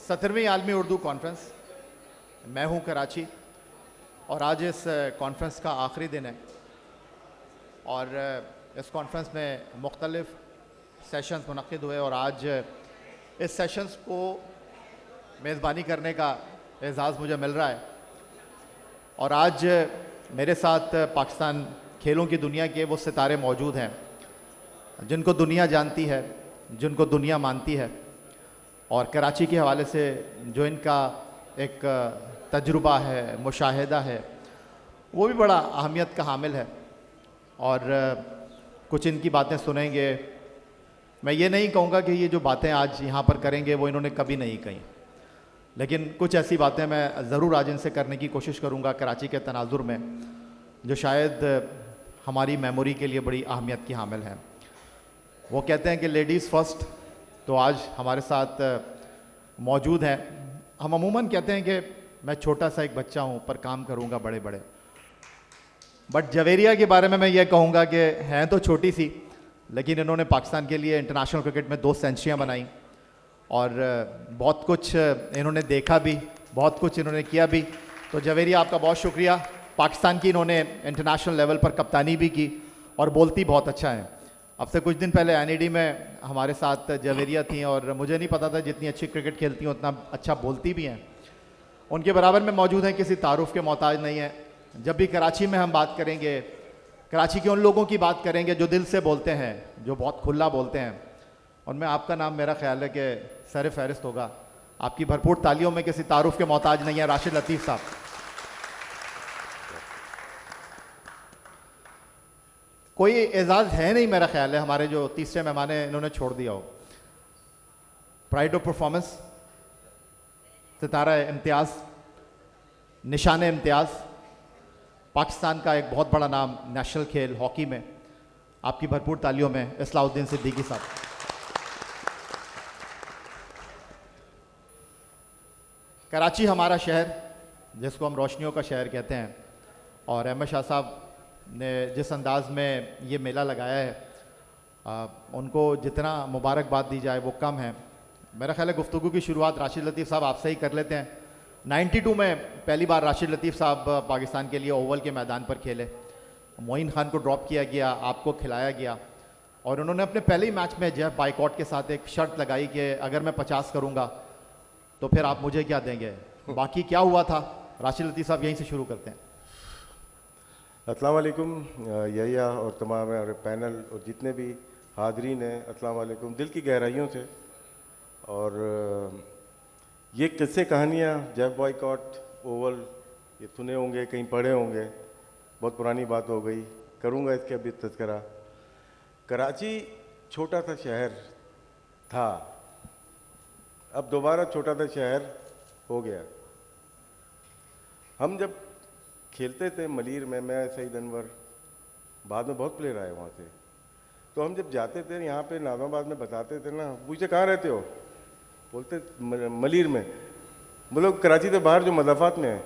17वीं आलमी उर्दू कॉन्फ्रेंस। मैं हूं कराची और आज इस कॉन्फ्रेंस का आखिरी दिन है और इस कॉन्फ्रेंस में मुख्तलिफ सेशंस मुनक़िद हुए और आज इस सेशंस को मेज़बानी करने का एज़ाज़ मुझे मिल रहा है। और आज मेरे साथ पाकिस्तान खेलों की दुनिया के वो सितारे मौजूद हैं जिनको दुनिया जानती है, जिनको दुनिया मानती है और कराची के हवाले से जो इनका एक तजुर्बा है, मुशाहिदा है, वो भी बड़ा अहमियत का हामिल है। और कुछ इनकी बातें सुनेंगे। मैं ये नहीं कहूँगा कि ये जो बातें आज यहाँ पर करेंगे वो इन्होंने कभी नहीं कहीं, लेकिन कुछ ऐसी बातें मैं ज़रूर आज इनसे करने की कोशिश करूँगा कराची के तनाजुर में, जो शायद हमारी मेमोरी के लिए बड़ी अहमियत की हामिल हैं। वो कहते हैं कि लेडीज़ फ़र्स्ट, तो आज हमारे साथ मौजूद हैं। हम अमूमन कहते हैं कि मैं छोटा सा एक बच्चा हूँ पर काम करूँगा बड़े बड़े, बट जवेरिया के बारे में मैं ये कहूँगा कि हैं तो छोटी सी, लेकिन इन्होंने पाकिस्तान के लिए इंटरनेशनल क्रिकेट में 2 सेंचुरियाँ बनाई और बहुत कुछ इन्होंने देखा भी, बहुत कुछ इन्होंने किया भी। तो जवेरिया, आपका बहुत शुक्रिया। पाकिस्तान की इन्होंने इंटरनेशनल लेवल पर कप्तानी भी की और बोलती बहुत अच्छा है। अब से कुछ दिन पहले NED में हमारे साथ जवेरिया थी और मुझे नहीं पता था जितनी अच्छी क्रिकेट खेलती हैं उतना अच्छा बोलती भी हैं। उनके बराबर में मौजूद हैं, किसी तारुफ के मोहताज नहीं है। जब भी कराची में हम बात करेंगे, कराची के उन लोगों की बात करेंगे जो दिल से बोलते हैं, जो बहुत खुला बोलते हैं, उनमें आपका नाम मेरा ख्याल है कि सर फहरिस्त होगा। आपकी भरपूर तालियों में किसी तारुफ के मोहताज नहीं है राशिद लतीफ़ साहब। कोई एजाज़ है नहीं मेरा ख्याल है हमारे जो तीसरे मेहमान हैं इन्होंने छोड़ दिया हो। प्राइड ऑफ परफॉर्मेंस, सितारा इम्तियाज़, निशान इम्तियाज़, पाकिस्तान का एक बहुत बड़ा नाम नेशनल खेल हॉकी में। आपकी भरपूर तालियों में इस्लाउद्दीन सिद्दीकी साहब। कराची हमारा शहर, जिसको हम रोशनियों का शहर कहते हैं, और अहमद शाह साहब ने जिस अंदाज़ में ये मेला लगाया है, उनको जितना मुबारकबाद दी जाए वो कम है। मेरा ख्याल है गुफ्तगू की शुरुआत राशिद लतीफ़ साहब आपसे ही कर लेते हैं। 92 में पहली बार राशिद लतीफ़ साहब पाकिस्तान के लिए ओवल के मैदान पर खेले। मोइन खान को ड्रॉप किया गया, आपको खिलाया गया और उन्होंने अपने पहले ही मैच में जेफ बाइकॉट के साथ एक शर्त लगाई कि अगर मैं 50 करूँगा तो फिर आप मुझे क्या देंगे। बाकी क्या हुआ था, राशिद लतीफ़ साहब यहीं से शुरू करते हैं। अस्सलाम वालेकुम यहिया और तमाम हमारे पैनल और जितने भी हाज़रीन हैं, अस्सलाम वालेकुम दिल की गहराइयों से। और ये किस्से कहानियाँ जेफ बॉयकॉट, ओवल, ये सुने होंगे, कहीं पढ़े होंगे, बहुत पुरानी बात हो गई, करूँगा इसके अभी तज़किरा। कराची छोटा सा शहर था, अब दोबारा छोटा सा शहर हो गया। हम जब खेलते थे मलीर में, मैं, सईद अनवर, बाद में बहुत प्लेयर आए वहाँ से, तो हम जब जाते थे यहाँ पे नाज़माबाद में बताते थे ना, पूछे कहाँ रहते हो, बोलते मलीर में। बोलो कराची से बाहर जो मज़ाफ़ात में है,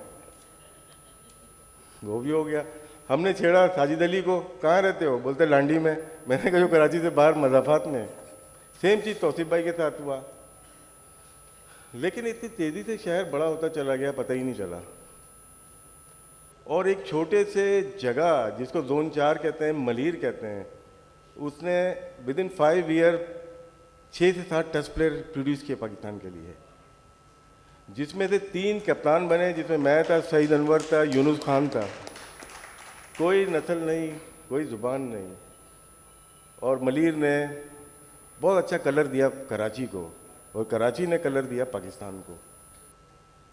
वो भी हो गया। हमने छेड़ा साजिद अली को, कहाँ रहते हो, बोलते लांडी में। मैंने कहा जो कराची से बाहर मज़ाफ़ात में। सेम चीज़ तौसीफ़ भाई के साथ हुआ। लेकिन इतनी तेज़ी से शहर बड़ा होता चला गया, पता ही नहीं चला। और एक छोटे से जगह जिसको जोन 4 कहते हैं, मलीर कहते हैं, उसने विद इन 5 ईयर 6 से 7 टेस्ट प्लेयर प्रोड्यूस किए पाकिस्तान के लिए, जिसमें से 3 कप्तान बने, जिसमें मैं था, सईद अनवर था, यूनुस खान था। कोई नस्ल नहीं, कोई ज़ुबान नहीं। और मलीर ने बहुत अच्छा कलर दिया कराची को और कराची ने कलर दिया पाकिस्तान को।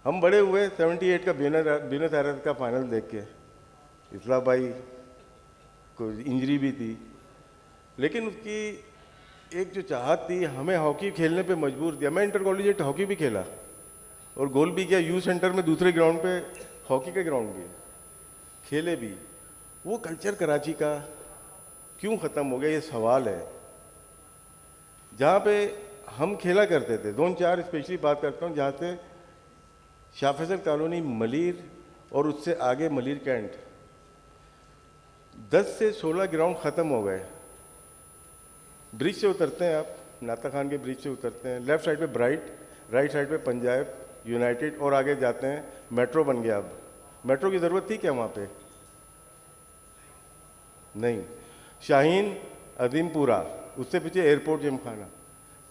हम बड़े हुए 78 का ब्यूनस आयर्स का फाइनल देख के। इस्लाम भाई को इंजरी भी थी, लेकिन उसकी एक जो चाहत थी, हमें हॉकी खेलने पे मजबूर किया। मैं इंटर कॉलेजिएट हॉकी भी खेला और गोल भी किया, यू सेंटर में दूसरे ग्राउंड पे हॉकी के ग्राउंड भी खेले भी। वो कल्चर कराची का क्यों ख़त्म हो गया, ये सवाल है। जहाँ पे हम खेला करते थे, जोन 4 स्पेशली बात करता हूँ, जहाँ से शाह फैसल कॉलोनी, मलीर और उससे आगे मलीर कैंट, 10 से 16 ग्राउंड ख़त्म हो गए। ब्रिज से उतरते हैं आप, नाता खान के ब्रिज से उतरते हैं, लेफ़्ट साइड पे ब्राइट, राइट साइड पे पंजाब, यूनाइटेड और आगे जाते हैं मेट्रो बन गया। अब मेट्रो की ज़रूरत थी क्या वहाँ पे? नहीं। शाहीन, अजीमपुरा, उससे पीछे एयरपोर्ट जिमखाना,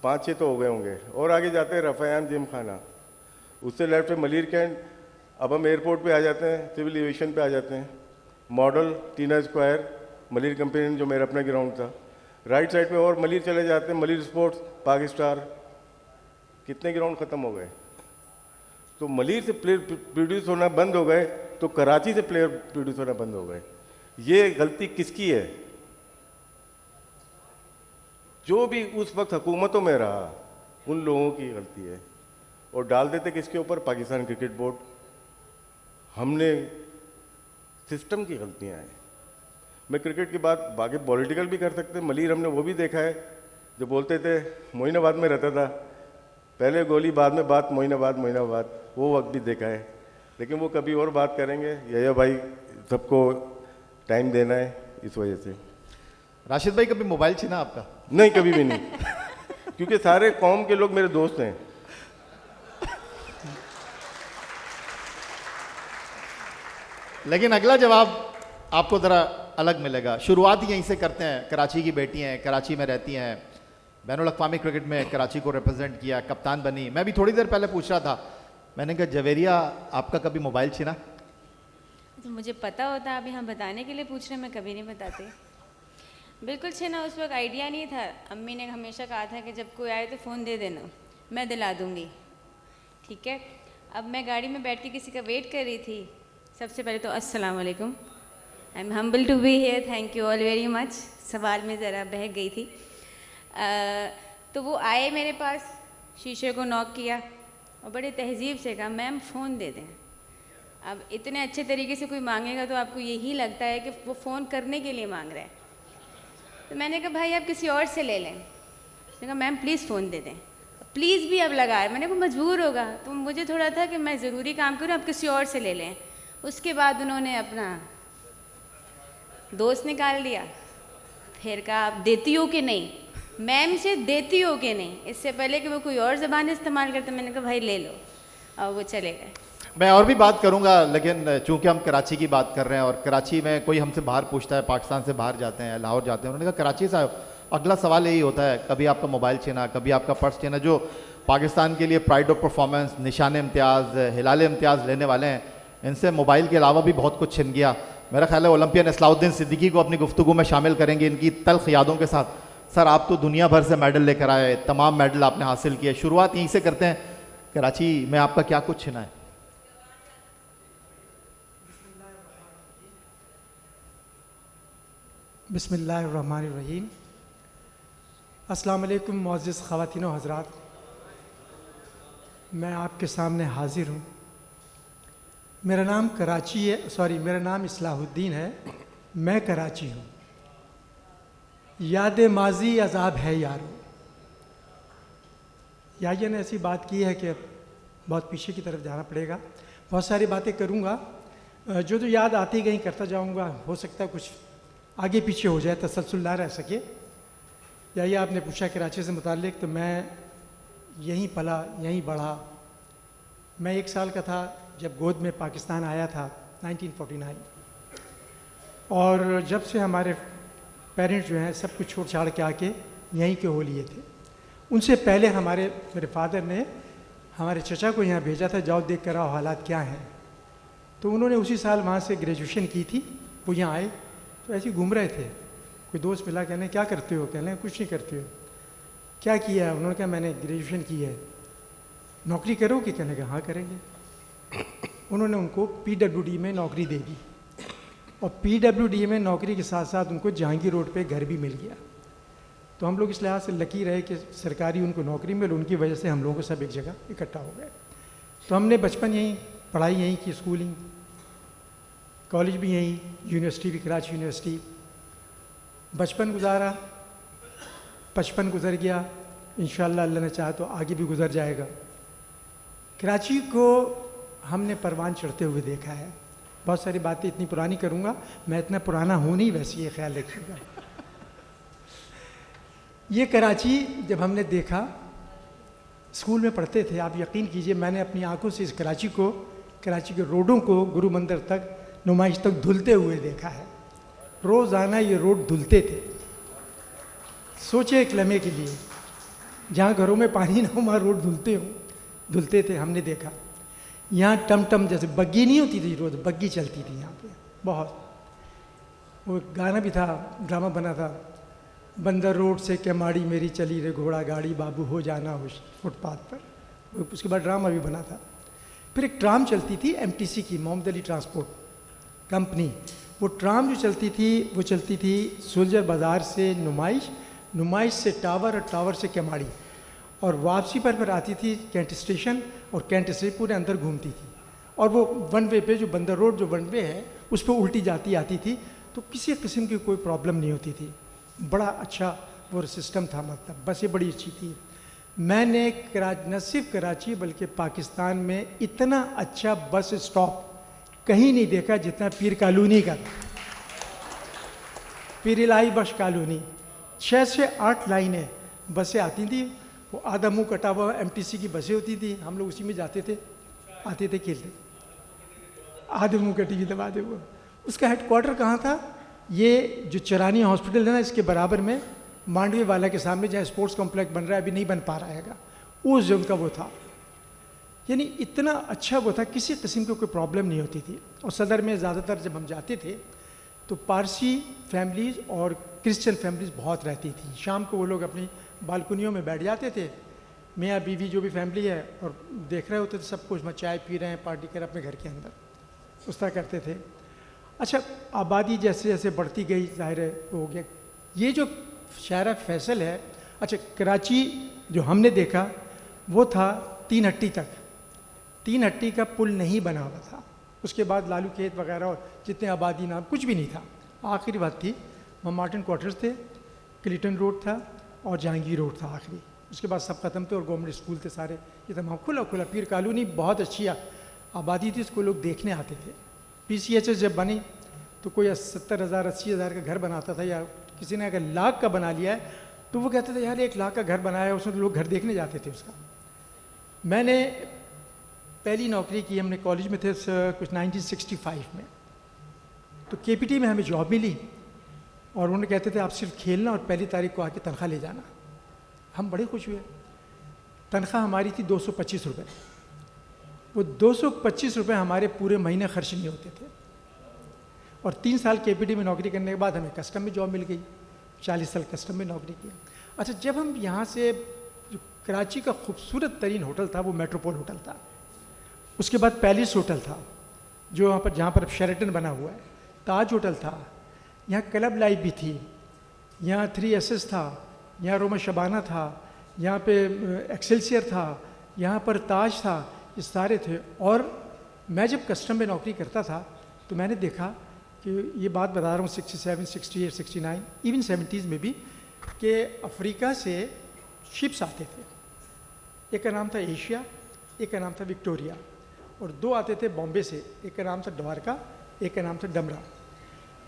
5-6 तो हो गए होंगे। और आगे जाते हैं रफ़ायान जिमखाना, उससे लेफ्ट पे मलिर कैंट। अब हम एयरपोर्ट पे आ जाते हैं, सिविल एविएशन पे आ जाते हैं, मॉडल, टीना स्क्वायर, मलिर कंपेनियन जो मेरा अपना ग्राउंड था। राइट साइड पे और मलिर चले जाते हैं, मलिर स्पोर्ट्स, पाक स्टार। कितने ग्राउंड ख़त्म हो गए? तो मलिर से प्लेयर प्रोड्यूस होना बंद हो गए तो कराची से प्लेयर प्रोड्यूस होना बंद हो गए। ये गलती किसकी है? जो भी उस वक्त हुकूमतों में रहा उन लोगों की गलती है। और डाल देते किसके ऊपर? Pakistan cricket board. हमने सिस्टम की गलतियां हैं। मैं क्रिकेट की बात बाकी पॉलिटिकल भी कर सकते हैं। मलिर हमने वो भी देखा है जो बोलते थे, मोइनाबाद में रहता था, पहले गोली बाद में बात, मोइनाबाद मोइनाबाद, वो वक्त भी देखा है। लेकिन वो कभी और बात करेंगे। यह भाई सबको टाइम देना है, इस वजह से। राशिद भाई कभी मोबाइल छीना आपका? नहीं, कभी भी नहीं। क्योंकि सारे कौम के लोग मेरे दोस्त हैं। लेकिन अगला जवाब आपको ज़रा अलग मिलेगा। शुरुआत ही यहीं से करते हैं। कराची की बेटी हैं, कराची में रहती हैं, बैनुल अक़वामी क्रिकेट में कराची को रिप्रेजेंट किया, कप्तान बनी। मैं भी थोड़ी देर पहले पूछ रहा था, मैंने कहा जवेरिया आपका कभी मोबाइल छीना? तो मुझे पता होता, अभी हम बताने के लिए पूछ रहे हैं, मैं कभी नहीं बताते। बिल्कुल छीना उस वक्त आइडिया नहीं था। अम्मी ने हमेशा कहा था कि जब कोई आए तो फ़ोन दे देना, मैं दिला दूँगी, ठीक है। अब मैं गाड़ी में बैठ के किसी का वेट कर रही थी। सबसे पहले तो अस्सलाम वालेकुम, I am humble to be here, thank you all very much. सवाल में ज़रा बहक गई थी। तो वो आए मेरे पास, शीशे को नॉक किया और बड़े तहजीब से कहा, मैम फ़ोन दे दें। अब इतने अच्छे तरीके से कोई मांगेगा तो आपको यही लगता है कि वो फ़ोन करने के लिए मांग रहा है। तो मैंने कहा भाई आप किसी और से ले लें। मैंने कहा मैम प्लीज़ फ़ोन दे दें। प्लीज़ भी अब लगा है, मैंने कहा मजबूर होगा। तो मुझे थोड़ा था कि मैं ज़रूरी काम करूँ, आप किसी और से ले लें। उसके बाद उन्होंने अपना दोस्त निकाल दिया, फिर कहा आप देती हो कि नहीं, मैम से देती हो कि नहीं। इससे पहले कि वो कोई और ज़बान इस्तेमाल करते, मैंने कहा भाई ले लो, और वो चले गए। मैं और भी बात करूंगा, लेकिन चूंकि हम कराची की बात कर रहे हैं और कराची में कोई हमसे बाहर पूछता है, पाकिस्तान से बाहर जाते हैं, लाहौर जाते हैं, उन्होंने कहा कराची से आए, अगला सवाल यही होता है कभी आपका मोबाइल छीना, कभी आपका पर्स छीना। जो पाकिस्तान के लिए प्राइड ऑफ परफॉर्मेंस, निशान इम्तियाज़, हिलाल इम्तियाज़ लेने वाले हैं, इनसे मोबाइल के अलावा भी बहुत कुछ छिन गया। मेरा ख्याल है ओलंपियन इस्लाउद्दीन सिद्दीकी को अपनी गुफ्तगू में शामिल करेंगे इनकी तल्ख यादों के साथ। सर आप तो दुनिया भर से मेडल लेकर आए, तमाम मेडल आपने हासिल किए, शुरुआत यहीं से करते हैं, कराची में आपका क्या कुछ छिना है? बिस्मिल्लाहिर्रहमानिर्रहीम। अस्सलाम वालेकुम मुअज़्ज़िज़ ख़वातीन व हज़रात, मैं आपके सामने हाज़िर हूँ। मेरा नाम मेरा नाम इस्लाहुद्दीन है, मैं कराची हूँ। याद माजी अज़ाब है यारो। याया ने ऐसी बात की है कि बहुत पीछे की तरफ जाना पड़ेगा। बहुत सारी बातें करूँगा, जो याद आती गई करता जाऊँगा। हो सकता है कुछ आगे पीछे हो जाए, तसलसल ना रह सके। याया आपने पूछा कराची से मुताल्लिक़, तो मैं यहीं पला, यहीं बढ़ा। मैं 1 साल का था जब गोद में पाकिस्तान आया था 1949, और जब से हमारे पेरेंट्स जो हैं सब कुछ छोड़ छाड़ के आके यहीं के हो लिए थे। उनसे पहले मेरे फादर ने हमारे चचा को यहाँ भेजा था, जाओ देख कर आओ हालात क्या हैं। तो उन्होंने उसी साल वहाँ से ग्रेजुएशन की थी। वो यहाँ आए तो ऐसे ही घूम रहे थे, कोई दोस्त मिला, कहने क्या करते हो, कहने कुछ नहीं करते हो। क्या किया है? उन्होंने कहा मैंने ग्रेजुएशन की है, नौकरी करोगे? कहने का हाँ करेंगे। उन्होंने उनको PWD में नौकरी दे दी, और PWD में नौकरी के साथ साथ उनको जहांगीर रोड पे घर भी मिल गया। तो हम लोग इस लिहाज से लकी रहे कि सरकारी उनको नौकरी मिली, उनकी वजह से हम लोगों को सब एक जगह इकट्ठा हो गए। तो हमने बचपन यहीं, पढ़ाई यहीं की, स्कूलिंग, कॉलेज भी यहीं, यूनिवर्सिटी भी कराची यूनिवर्सिटी। बचपन गुजारा, 55 गुजर गया, इंशाअल्लाह अल्लाह ने चाहा तो आगे भी गुजर जाएगा। कराची को हमने परवान चढ़ते हुए देखा है। बहुत सारी बातें इतनी पुरानी करूँगा, मैं इतना पुराना हूँ नहीं, वैसे ये ख्याल रखिएगा। ये कराची जब हमने देखा स्कूल में पढ़ते थे, आप यकीन कीजिए मैंने अपनी आंखों से इस कराची के रोडों को गुरु मंदिर तक, नुमाइश तक धुलते हुए देखा है। रोज़ाना ये रोड धुलते थे। सोचे एक लम्हे के लिए, जहाँ घरों में पानी ना हो वहाँ रोड धुलते थे, हमने देखा। यहाँ टमटम जैसे बग्गी नहीं होती थी, रोज़ बग्गी चलती थी यहाँ पे बहुत। वो गाना भी था, ड्रामा बना था, बंदर रोड से केमाड़ी मेरी चली रे घोड़ा गाड़ी, बाबू हो जाना हो फुटपाथ पर। उसके बाद ड्रामा भी बना था। फिर एक ट्राम चलती थी एमटीसी की, मोहम्मद अली ट्रांसपोर्ट कंपनी। वो ट्राम जो चलती थी वो चलती थी सोल्जर बाज़ार से नुमाइश से टावर और टावर से केमाड़ी, और वापसी पर आती थी कैंट स्टेशन, और कैंट से पूरे अंदर घूमती थी। और वो वन वे पे, जो बंदर रोड जो वन वे है उस पर उल्टी जाती आती थी, तो किसी किस्म की कोई प्रॉब्लम नहीं होती थी। बड़ा अच्छा वो सिस्टम था, मतलब बसें बड़ी अच्छी थी। मैंने न सिर्फ कराची बल्कि पाकिस्तान में इतना अच्छा बस स्टॉप कहीं नहीं देखा जितना पीर कॉलोनी का था। पीर इलाही बख्श कॉलोनी, 6 से 8 लाइनें बसें आती थी। वो आधा मुंह कटा हुआ एमटीसी की बसें होती थी, हम लोग उसी में जाते थे, आते थे, खेलते। आधे मुंह कटी हुई दबा दे वो। उसका हेडक्वार्टर कहाँ था? ये जो चरानी हॉस्पिटल है ना, इसके बराबर में मांडवी वाला के सामने, जहाँ स्पोर्ट्स कॉम्प्लेक्स बन रहा है, अभी नहीं बन पा रहा है, उस जगह का वो था। यानी इतना अच्छा वो था, किसी किस्म की कोई प्रॉब्लम नहीं होती थी। और सदर में ज़्यादातर जब हम जाते थे तो पारसी फैमिलीज़ और क्रिश्चियन फैमिलीज़ बहुत रहती थी। शाम को वो लोग अपनी बालकनियों में बैठ जाते थे, मियाँ बीवी जो भी फैमिली है, और देख रहे होते थे सब कुछ, चाय पी रहे हैं, पार्टी कर अपने घर के अंदर, उस तरह करते थे। अच्छा, आबादी जैसे जैसे बढ़ती गई, जाहिर है हो गया। ये जो शहर फैसल है, अच्छा कराची जो हमने देखा वो था 3 हट्टी तक। 3 हट्टी का पुल नहीं बना हुआ था। उसके बाद लालू खेत वगैरह और जितने आबादी नाम कुछ भी नहीं था। आखिरी बात थी वहाँ मार्टिन क्वार्टर्स थे, क्लिटन रोड था और जहांगीर रोड था आखिरी। उसके बाद सब ख़त्म थे और गवर्नमेंट स्कूल थे सारे, ये तमाम खुला खुला। पीर कॉलोनी बहुत अच्छी आबादी थी, उसको लोग देखने आते थे। PCHS जब बनी तो कोई 70,000 80,000 का घर बनाता था, या किसी ने अगर लाख का बना लिया है तो वो कहते थे यार 1 लाख का घर बनाया है, उसमें लोग घर देखने जाते थे उसका। मैंने पहली नौकरी की, हमने कॉलेज में थे कुछ 1965 में, तो KPT में हमें जॉब मिली और उन्होंने कहते थे आप सिर्फ खेलना और 1 तारीख को आके तनख्वाह ले जाना। हम बड़े खुश हुए। तनख्वाह हमारी थी 225 रुपये। वो 225 रुपये हमारे पूरे महीने खर्च नहीं होते थे। और 3 साल KPT में नौकरी करने के बाद हमें कस्टम में जॉब मिल गई, 40 साल कस्टम में नौकरी की। अच्छा, जब हम यहाँ से, जो कराची का खूबसूरत तरीन होटल था वो मेट्रोपोल होटल था, उसके बाद पैलेस होटल था जो वहाँ पर, जहाँ पर अब शेरेटन बना हुआ है, ताज होटल था, यहाँ क्लब लाइफ भी थी, यहाँ 3SS था, यहाँ रोमा शबाना था, यहाँ पे एक्सेलसियर था, यहाँ पर ताज था, ये सारे थे। और मैं जब कस्टम में नौकरी करता था तो मैंने देखा कि ये बात बता रहा हूँ 67, 68, 69, इवन 70s में भी, कि अफ्रीका से शिप्स आते थे। एक का नाम था एशिया, एक का नाम था विक्टोरिया, और 2 आते थे बॉम्बे से, एक का नाम था द्वारका, एक का नाम था डमरा।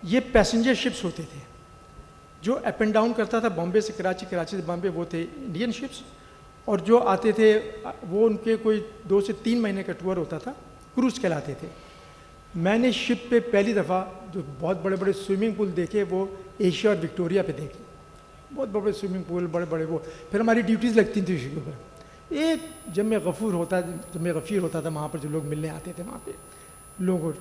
ये पैसेंजर शिप्स होते थे जो अप एंड डाउन करता था बॉम्बे से कराची, कराची से बॉम्बे, वो थे इंडियन शिप्स। और जो आते थे वो उनके कोई 2 से 3 महीने का टूर होता था, क्रूज़ कहलाते थे। मैंने शिप पे पहली दफ़ा जो बहुत बड़े बड़े स्विमिंग पूल देखे वो एशिया और विक्टोरिया पे देखे। बहुत बड़े बड़े स्विमिंग पूल, बड़े बड़े वो। फिर हमारी ड्यूटीज़ लगती थी उसके ऊपर। एक जब गफ़ीर होता था वहाँ पर, जो लोग मिलने आते थे वहाँ पे लोग,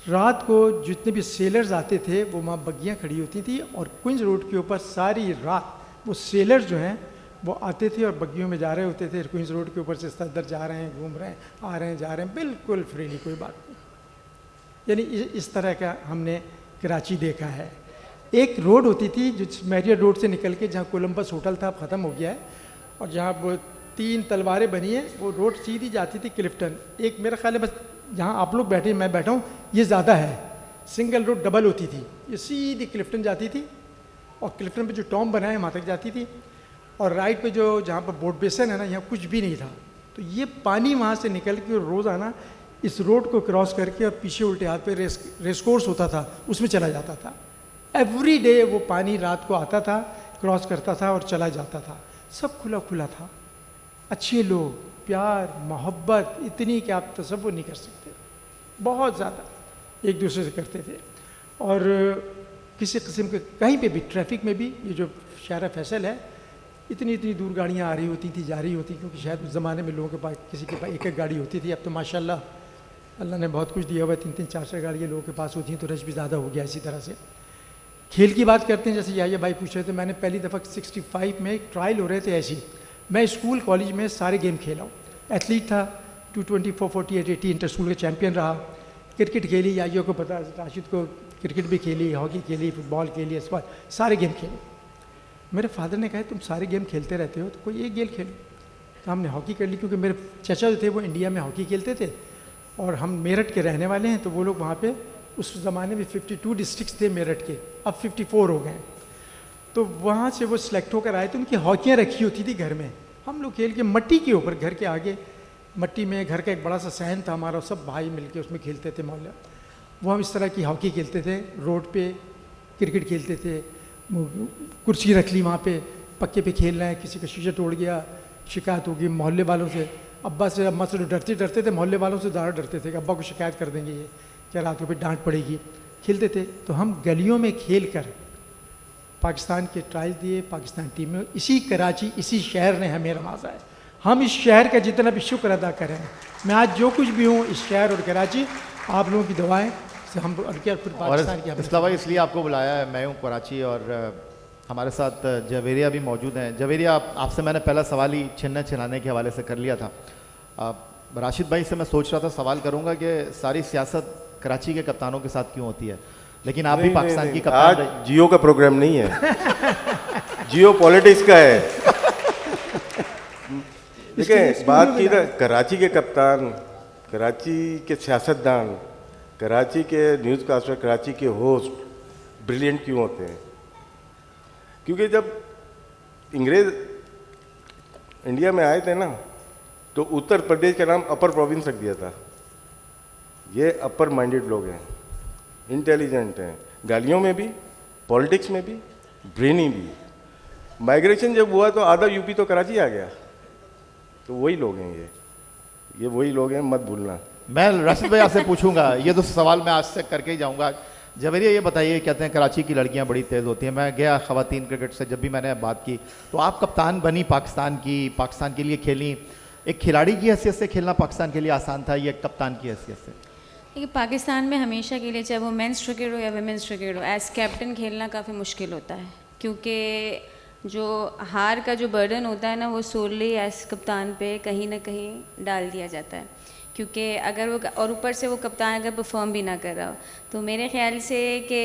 रात को जितने भी सेलर्स आते थे वो वहाँ बग्गियाँ खड़ी होती थी, और क्वींस रोड के ऊपर सारी रात वो सेलर्स जो हैं वो आते थे और बग्गियों में जा रहे होते थे। क्वींस रोड के ऊपर से इधर जा रहे हैं, घूम रहे हैं, आ रहे हैं, जा रहे हैं, बिल्कुल फ्रीली, कोई बात नहीं। यानी इस तरह का हमने कराची देखा है। एक रोड होती थी जो मैरियट रोड से निकल के, जहाँ कोलंबस होटल था, ख़त्म हो गया है, और जहाँ वो 3 तलवारें बनी हैं, वो रोड सीधी जाती थी क्लिफ्टन। एक मेरा ख्याल है बस जहाँ आप लोग बैठे, मैं बैठा हूँ, ये ज़्यादा है। सिंगल रोड डबल होती थी, ये सीधी क्लिफ्टन जाती थी, और क्लिफ्टन पे जो टॉम बना है वहाँ तक जाती थी। और राइट पे जो, जहाँ पर बोट बेसन है ना, यहाँ कुछ भी नहीं था। तो ये पानी वहाँ से निकल के रोज़ाना इस रोड को क्रॉस करके और पीछे उल्टे हाथ पे रेस कोर्स होता था, उसमें चला जाता था। एवरी डे वो पानी रात को आता था, क्रॉस करता था और चला जाता था। सब खुला खुला था। अच्छे लोग, प्यार मोहब्बत इतनी कि आप तसव्वुर नहीं कर सकते, बहुत ज़्यादा एक दूसरे से करते थे। और किसी किस्म के कहीं पे भी ट्रैफिक में भी, ये जो शहर फैसल है, इतनी इतनी दूर गाड़ियाँ आ रही होती थी, जा रही होती, क्योंकि शायद उस ज़माने में लोगों के पास किसी के पास एक एक गाड़ी होती थी। अब तो माशाल्लाह अल्लाह ने बहुत कुछ दिया हुआ है, 3-3 4-4 गाड़ियाँ लोगों के पास होती हैं, तो रश भी ज़्यादा हो गया। इसी तरह से खेल की बात करते हैं, जैसे याहिया भाई पूछ रहे थे, मैंने पहली दफ़ा 65 में ट्रायल हो रहे थे ऐसी, मैं स्कूल कॉलेज में सारे गेम खेला हूँ, एथलीट था, 220, 440, 80 इंटर स्कूल का चैम्पियन रहा, क्रिकेट खेली, याहिया को पता, राशिद को क्रिकेट भी खेली, हॉकी खेली, फुटबॉल खेली, सारे गेम खेले। मेरे फादर ने कहा तुम सारे गेम खेलते रहते हो तो कोई एक गेम खेलो, तो हमने हॉकी कर ली, क्योंकि मेरे चाचा जो थे वो इंडिया में हॉकी खेलते थे और हम मेरठ के रहने वाले हैं, तो वो लोग वहाँ पे उस ज़माने में 52 डिस्ट्रिक्ट्स थे मेरठ के, अब 54 हो गए। तो वहाँ से वो सिलेक्ट होकर आए, तो उनकी हॉकियाँ रखी होती थी घर में, हम लोग खेल के मट्टी के ऊपर, घर के आगे मट्टी में घर का एक बड़ा सा सहन था हमारा, सब भाई मिलके उसमें खेलते थे मोहल्ला। वो हम इस तरह की हॉकी खेलते थे, रोड पे क्रिकेट खेलते थे, कुर्सी रख ली वहाँ पे, पक्के पे खेल रहे हैं, किसी का शीशा तोड़ गया, शिकायत होगी मोहल्ले वालों से, अब्बा से अम्मा से डरते डरते थे, मोहल्ले वालों से ज़्यादा डरते थे कि अब्बा को शिकायत कर देंगे, ये क्या रात को फिर डांट पड़ेगी। खेलते थे, तो हम गलियों में खेल कर पाकिस्तान के ट्रायल दिए, पाकिस्तान टीम में, इसी कराची, इसी शहर ने हमें नवाजा है। हम इस शहर का जितना भी शुक्र अदा करें, मैं आज जो कुछ भी हूँ, इस शहर और कराची आप लोगों की दुआएं से हम और क्या फिर पाकिस्तान की। इस्लाम भाई इसलिए आपको बुलाया है, मैं हूँ कराची और हमारे साथ जवेरिया भी मौजूद हैं। जवेरिया, आपसे मैंने पहला सवाल ही छिनने छिनाने के हवाले से कर लिया था। राशिद भाई से मैं सोच रहा था सवाल करूँगा कि सारी सियासत कराची के कप्तानों के साथ क्यों होती है, लेकिन आप भी पाकिस्तान की कप्तान। आज जियो का प्रोग्राम नहीं है, जियो पॉलिटिक्स का है। देखिए बात की ना, कराची के कप्तान, कराची के सियासतदान, कराची के न्यूज़ कास्टर, कराची के होस्ट ब्रिलियंट क्यों होते हैं? क्योंकि जब अंग्रेज इंडिया में आए थे ना, तो उत्तर प्रदेश का नाम अपर प्रोविंस रख दिया था। ये अपर माइंडेड लोग हैं, इंटेलिजेंट हैं, गालियों में भी, पॉलिटिक्स में भी, ब्रेनी भी। माइग्रेशन जब हुआ तो आधा यूपी तो कराची आ गया, तो वही लोग हैं ये वही लोग हैं, मत भूलना। मैं राशिद भाई आपसे पूछूंगा, ये तो सवाल मैं आज से करके ही जाऊंगा। जवेरिया ये बताइए, कहते हैं कराची की लड़कियां बड़ी तेज़ होती हैं, मैं गया ख़वातीन क्रिकेट से, जब भी मैंने बात की तो आप कप्तान बनी पाकिस्तान की, पाकिस्तान के लिए खेली, एक खिलाड़ी की हैसियत से खेलना पाकिस्तान के लिए आसान था, ये कप्तान की हैसियत से? देखिए पाकिस्तान में हमेशा के लिए, चाहे वो मेंस क्रिकेट हो या वुमेंस क्रिकेट हो, एज कैप्टन खेलना काफ़ी मुश्किल होता है, क्योंकि जो हार का जो बर्डन होता है ना, वो सोलली एज कप्तान पे कहीं ना कहीं डाल दिया जाता है। क्योंकि अगर वो, और ऊपर से वो कप्तान अगर परफॉर्म भी ना कर रहा हो, तो मेरे ख्याल से कि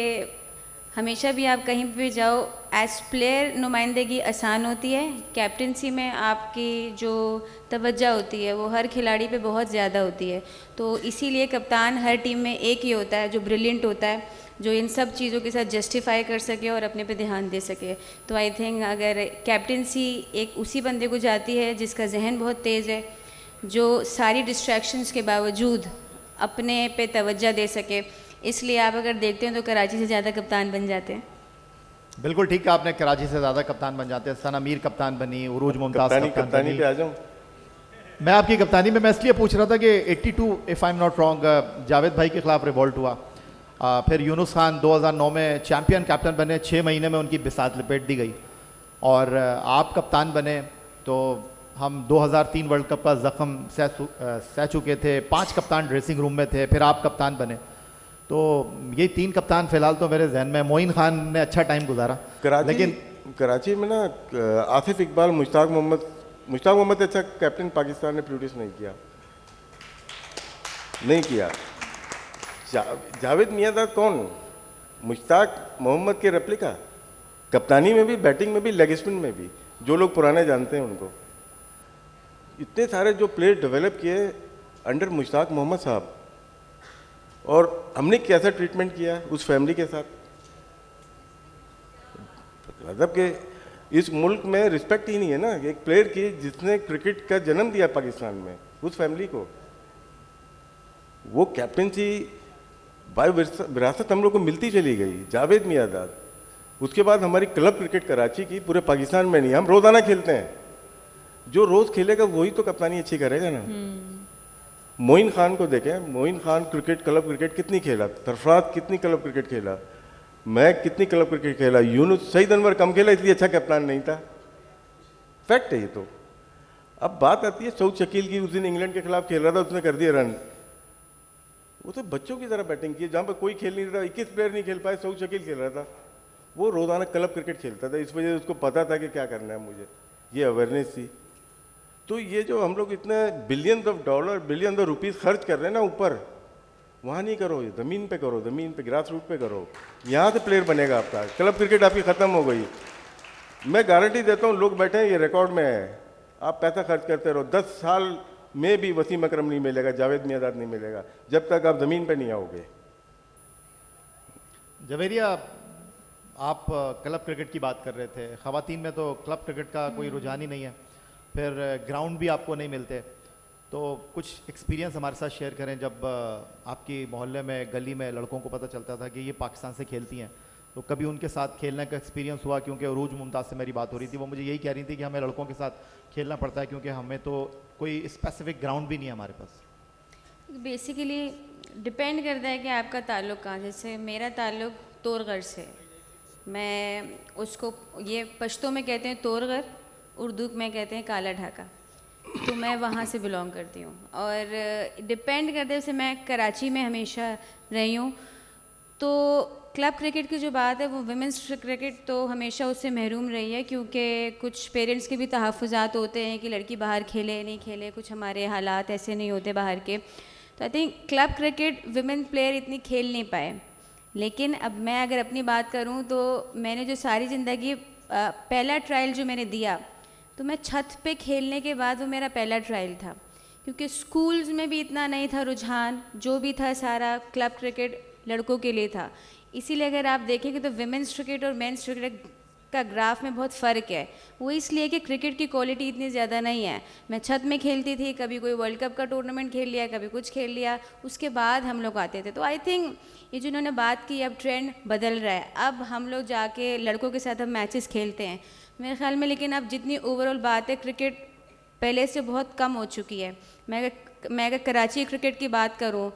हमेशा भी आप कहीं भी जाओ, एज प्लेयर नुमाइंदगी आसान होती है, कैप्टनसी में आपकी जो तवज्जो होती है वो हर खिलाड़ी पे बहुत ज़्यादा होती है। तो इसीलिए कप्तान हर टीम में एक ही होता है जो ब्रिलियंट होता है, जो इन सब चीज़ों के साथ जस्टिफाई कर सके और अपने पे ध्यान दे सके। तो आई थिंक अगर कैप्टनसी एक उसी बंदे को जाती है जिसका जहन बहुत तेज़ है, जो सारी डिस्ट्रैक्शंस के बावजूद अपने पे तवज्जो दे सके, इसलिए आप अगर देखते हैं तो कराची से ज़्यादा कप्तान बन जाते हैं। बिल्कुल ठीक है, आपने कराची से ज़्यादा कप्तान बन जाते हैं। सना मीर कप्तान बनी, उरूज मुमताज़ कप्तानी पे आ जाऊं। मैं आपकी कप्तानी में मैं इसलिए पूछ रहा था कि 82 if I am not wrong Javed भाई के खिलाफ रिवॉल्ट हुआ, फिर यूनुस खान 2009 में चैम्पियन कैप्टन बने, 6 महीने में उनकी बिसात लपेट दी गई, और आप कप्तान बने तो हम 2003 वर्ल्ड कप का ज़ख्म सह चुके थे, 5 कप्तान ड्रेसिंग रूम में थे, फिर आप कप्तान बने। तो ये 3 कप्तान फिलहाल तो मेरे जहन में। मोइन खान ने अच्छा टाइम गुजारा, लेकिन कराची में ना आसिफ इकबाल, मुश्ताक मोहम्मद अच्छा कैप्टन पाकिस्तान ने प्रोड्यूस नहीं किया। जावेद मियांदाद कौन? मुश्ताक मोहम्मद के रेप्लिका, कप्तानी में भी, बैटिंग में भी, लेग स्पिन में भी, जो लोग पुराने जानते हैं उनको। इतने सारे जो प्लेयर डेवलप किए अंडर मुश्ताक मोहम्मद साहब, और हमने कैसा ट्रीटमेंट किया उस फैमिली के साथ। मतलब कि इस मुल्क में रिस्पेक्ट ही नहीं है ना एक प्लेयर की जिसने क्रिकेट का जन्म दिया पाकिस्तान में, उस फैमिली को। वो कैप्टनसी बाय विरासत हम लोग को मिलती चली गई। जावेद मियांदाद, उसके बाद हमारी क्लब क्रिकेट कराची की पूरे पाकिस्तान में नहीं, हम रोज़ाना खेलते हैं, जो रोज खेलेगा वही तो कप्तानी अच्छी करेगा ना। मोइन खान को देखें, Moin Khan cricket, club cricket कितनी खेला, सरफराज कितनी क्लब क्रिकेट खेला, मैं कितनी क्लब क्रिकेट खेला, यूनुस, सईद अनवर कम खेला इसलिए अच्छा कप्तान नहीं था। फैक्ट है ये तो। अब बात आती है सऊद शकील की, उस दिन इंग्लैंड के खिलाफ खेल रहा था, उसने कर दिया रन। वो तो बच्चों की तरह बैटिंग की, जहाँ पर कोई खेल नहीं रहा, 21 प्लेयर नहीं खेल पाए, सऊद शकील खेल रहा था। वो रोजाना क्लब क्रिकेट खेलता था, इस वजह से उसको पता था कि क्या करना है मुझे, ये अवेयरनेस थी। तो ये जो हम लोग इतने billions of dollar, billions of rupees खर्च कर रहे हैं ना ऊपर, वहाँ नहीं करो, ये ज़मीन पे करो, ज़मीन पे, ग्रास रूट पे करो, यहाँ से प्लेयर बनेगा आपका। क्लब क्रिकेट आपकी ख़त्म हो गई। मैं गारंटी देता हूँ, लोग बैठे हैं, ये रिकॉर्ड में है, आप पैसा खर्च करते रहो, 10 साल में भी वसीम अकरम नहीं मिलेगा, जावेद मियांदाद नहीं मिलेगा, जब तक आप ज़मीन पे नहीं आओगे। जवेरिया, आप क्लब क्रिकेट की बात कर रहे थे, ख़वातीन में तो क्लब क्रिकेट का कोई रुझान ही नहीं है, फिर ग्राउंड भी आपको नहीं मिलते, तो कुछ एक्सपीरियंस हमारे साथ शेयर करें। जब आपकी मोहल्ले में, गली में लड़कों को पता चलता था कि ये पाकिस्तान से खेलती हैं, तो कभी उनके साथ खेलने का एक्सपीरियंस हुआ? क्योंकि अरूज मुमताज़ से मेरी बात हो रही थी, वो मुझे यही कह रही थी कि हमें लड़कों के साथ खेलना पड़ता है क्योंकि हमें तो कोई स्पेसिफिक ग्राउंड भी नहीं है हमारे पास। बेसिकली डिपेंड करता है कि आपका ताल्लुक़ कहाँ। जैसे मेरा ताल्लुक़ तोरगढ़ से, मैं उसको, ये पश्तो में कहते हैं तोरगढ़, उर्दू में कहते हैं काला ढाका, तो मैं वहाँ से बिलोंग करती हूँ। और डिपेंड करते हैं, जैसे मैं कराची में हमेशा रही हूँ, तो क्लब क्रिकेट की जो बात है वो विमेंस क्रिकेट तो हमेशा उससे महरूम रही है, क्योंकि कुछ पेरेंट्स के भी तहफ़्फ़ुज़ात होते हैं कि लड़की बाहर खेले नहीं खेले, कुछ हमारे हालात ऐसे नहीं होते बाहर के, तो I think club cricket women player इतनी खेल नहीं पाए। लेकिन अब मैं अगर अपनी बात करूं तो मैंने जो सारी ज़िंदगी पहला ट्रायल जो मैंने दिया, तो मैं छत पे खेलने के बाद वो मेरा पहला ट्रायल था, क्योंकि स्कूल्स में भी इतना नहीं था रुझान, जो भी था सारा क्लब क्रिकेट लड़कों के लिए था। इसीलिए अगर आप देखेंगे तो विमेंस क्रिकेट और मेंस क्रिकेट का ग्राफ में बहुत फ़र्क है। वो इसलिए कि क्रिकेट की क्वालिटी इतनी ज़्यादा नहीं है। मैं छत में खेलती थी, कभी कोई वर्ल्ड कप का टूर्नामेंट खेल लिया, कभी कुछ खेल लिया, उसके बाद हम लोग आते थे। तो आई थिंक ये जिन्होंने बात की, अब ट्रेंड बदल रहा है, अब हम लोग जाके लड़कों के साथ अब मैचेस खेलते हैं मेरे ख्याल में। लेकिन अब जितनी ओवरऑल बात है, क्रिकेट पहले से बहुत कम हो चुकी है। मैं अगर कराची क्रिकेट की बात करूँ,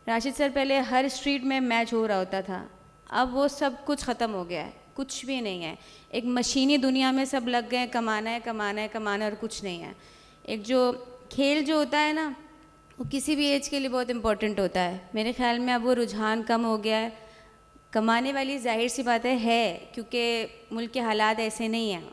राशिद सर, पहले हर स्ट्रीट में मैच हो रहा होता था, अब वो सब कुछ ख़त्म हो गया है, कुछ भी नहीं है। एक मशीनी दुनिया में सब लग गए, कमाना है कमाना है कमाना है, और कुछ नहीं है। एक जो खेल जो होता है ना, वो किसी भी एज के लिए बहुत इम्पोर्टेंट होता है। मेरे ख्याल में अब वो रुझान कम हो गया है। कमाने वाली जाहिर सी बात है, क्योंकि मुल्क के हालात ऐसे नहीं हैं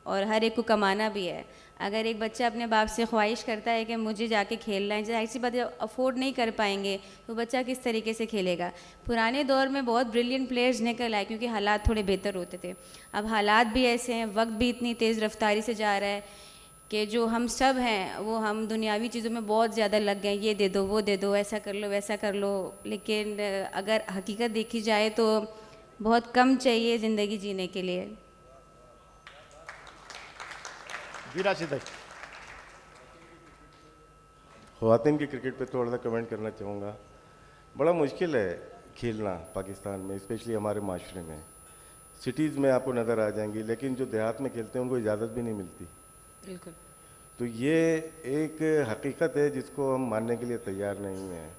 और हर एक को कमाना भी है। अगर एक बच्चा अपने बाप से ख्वाहिश करता है कि मुझे जाके खेलना है, जाहिर सी बात है अफोर्ड नहीं कर पाएंगे तो बच्चा किस तरीके से खेलेगा। पुराने दौर में बहुत ब्रिलियंट प्लेयर्स निकल आए क्योंकि हालात थोड़े बेहतर होते थे। अब हालात भी ऐसे हैं, वक्त भी इतनी तेज़ रफ्तारी से जा रहा है कि जो हम सब हैं वो हम दुनियावी चीज़ों में बहुत ज़्यादा लग गए। ये दे दो, वो दे दो, ऐसा कर लो, वैसा कर लो। लेकिन अगर हकीकत देखी जाए तो बहुत कम चाहिए ज़िंदगी जीने के लिए। जी राशिद भाई। ख़वातीन के क्रिकेट पे थोड़ा सा कमेंट करना चाहूँगा। बड़ा मुश्किल है खेलना पाकिस्तान में, स्पेशली हमारे माशरे में। सिटीज़ में आपको नज़र आ जाएंगी, लेकिन जो देहात में खेलते हैं उनको इजाज़त भी नहीं मिलती। बिल्कुल। तो ये एक हकीकत है जिसको हम मानने के लिए तैयार नहीं हैं।